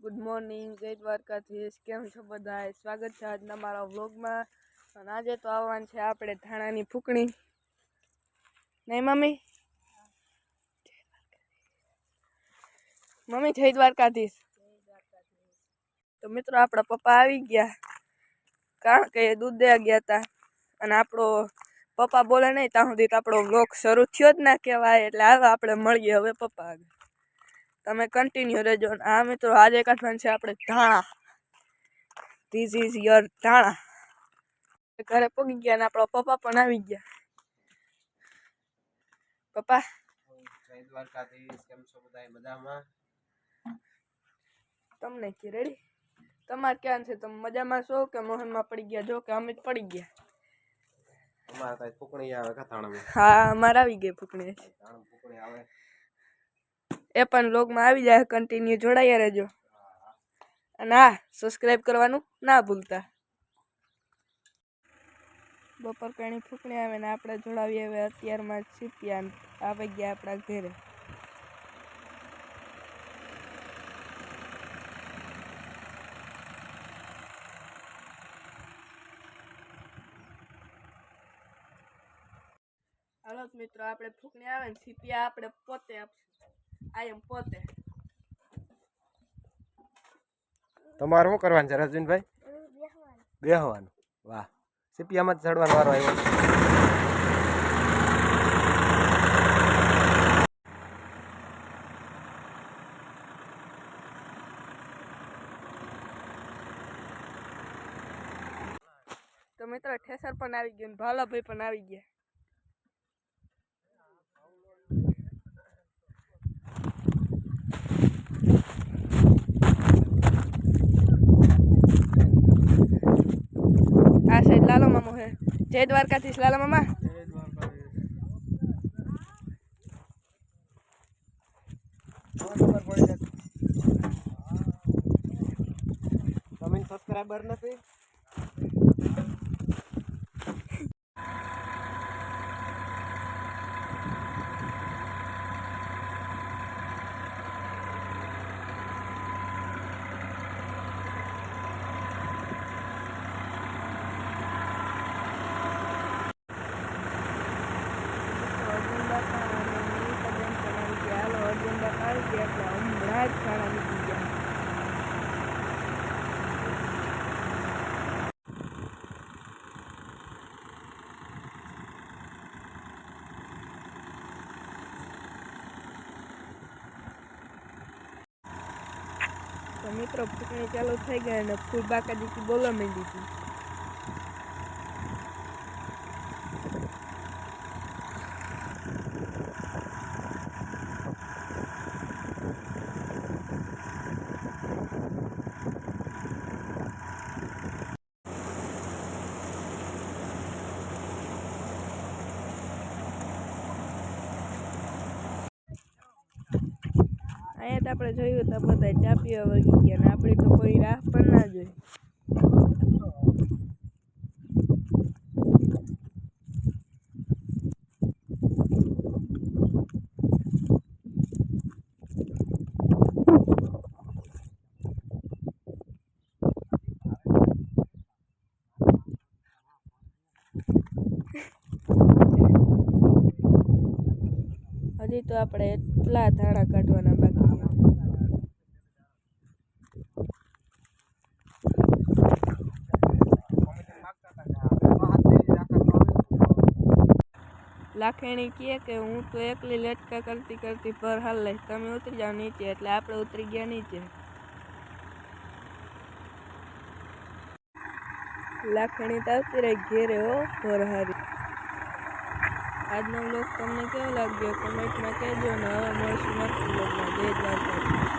Good morning, જય દ્વારકાધીશ. કેમ છો બધા? સ્વાગત છે આજના મારા વ્લોગમાં. અને આજે તો આવવાનું છે આપણે ધાણાની ફૂકણી. નહીં મમ્મી? મમ્મી જય દ્વારકાધીશ. તો મિત્રો આપણા પપ્પા આવી ગયા, કારણ કે એ દૂધ દેવા ગયા હતા. અને આપણો પપ્પા બોલે નહીં ત્યાં સુધી આપણો વ્લોગ શરૂ થયો જ ના કહેવાય. એટલે હવે આપણે મળીએ હવે પપ્પા આગળ. તમે કન્ટિન્યુ રહેજો. આ મિત્રો આજે કાઢવાનું છે આપણે ધાણા. ધીસ ઇઝ યોર ધાણા. ઘરે પગી ગયા ને આપણા પપ્પા પણ આવી ગયા. પપ્પા જય દ્વારકાધીશ. કેમ છો બધા? મજામાં? તમને કે રેડી? તમારે ક્યાં છે? તમે મજામાં છો કે મોહનમાં પડી ગયા? જો કે અમે જ પડી ગયા. અમારે કઈ ફૂકણી આવે કથાણામાં? હા, અમારે આવી ગઈ ફૂકણી. ફૂકણી આવે એ પણ વ્લોગમાં આવી જાય. કન્ટિન્યુ જોડાયા રહેજો. અને હા, સબસ્ક્રાઇબ કરવાનું ના ભૂલતા. બપોર કણી ફૂકણી આવે ને આપણે જોડાવીએ હવે અત્યારમાં સીપિયા આવી ગયા આપણા ઘરે. હાલો મિત્રો, આપણે ફૂકણી આવે ને સીપિયા આપણે પોતે આપશું. આઈ એમ પોતે. તમારે શું કરવાનું છે રજનભાઈ? બેહવાનું. વાહ, સીપિયામાં જ ચડવાનો વારો આવ્યો. તો મિત્રો ઠેસર પણ આવી ગયું, ભાલાભાઈ પણ આવી ગયા. આ સાઈડ લાલો મામો હે. જય દ્વારકાધીશ લાલો મામા. તમે સબસ્ક્રાઇબર નથી? તો મિત્રો ફૂકણી ચાલુ થઈ ગયા અને ફૂલ બાકાજીથી બોલવા માંડી હતી. અહીંયા તો આપણે જોયું તો બધા ચા પીવા વળગી ગયા ને આપણી તો કોઈ રાહ પણ ના જોઈ. હજી તો આપણે એટલા ધાણા કાઢવાના બાકી. લાખેણી કહે કે હું તો એકલી લટકા કરતી કરતી ભર હાલ લઈશ, તમે ઉતરી જાઓ નીચે. એટલે આપણે ઉતરી ગયા નીચે. લાખેણી તો આવતી રહી ઘેરે હો ભર હારી. આજનો વ્લોગ તમને કેવો લાગ્યો કમેન્ટમાં કહેજો ને હવે મળશું નેક્સ્ટ વ્લોગમાં. જય દ્વારકાધીશ.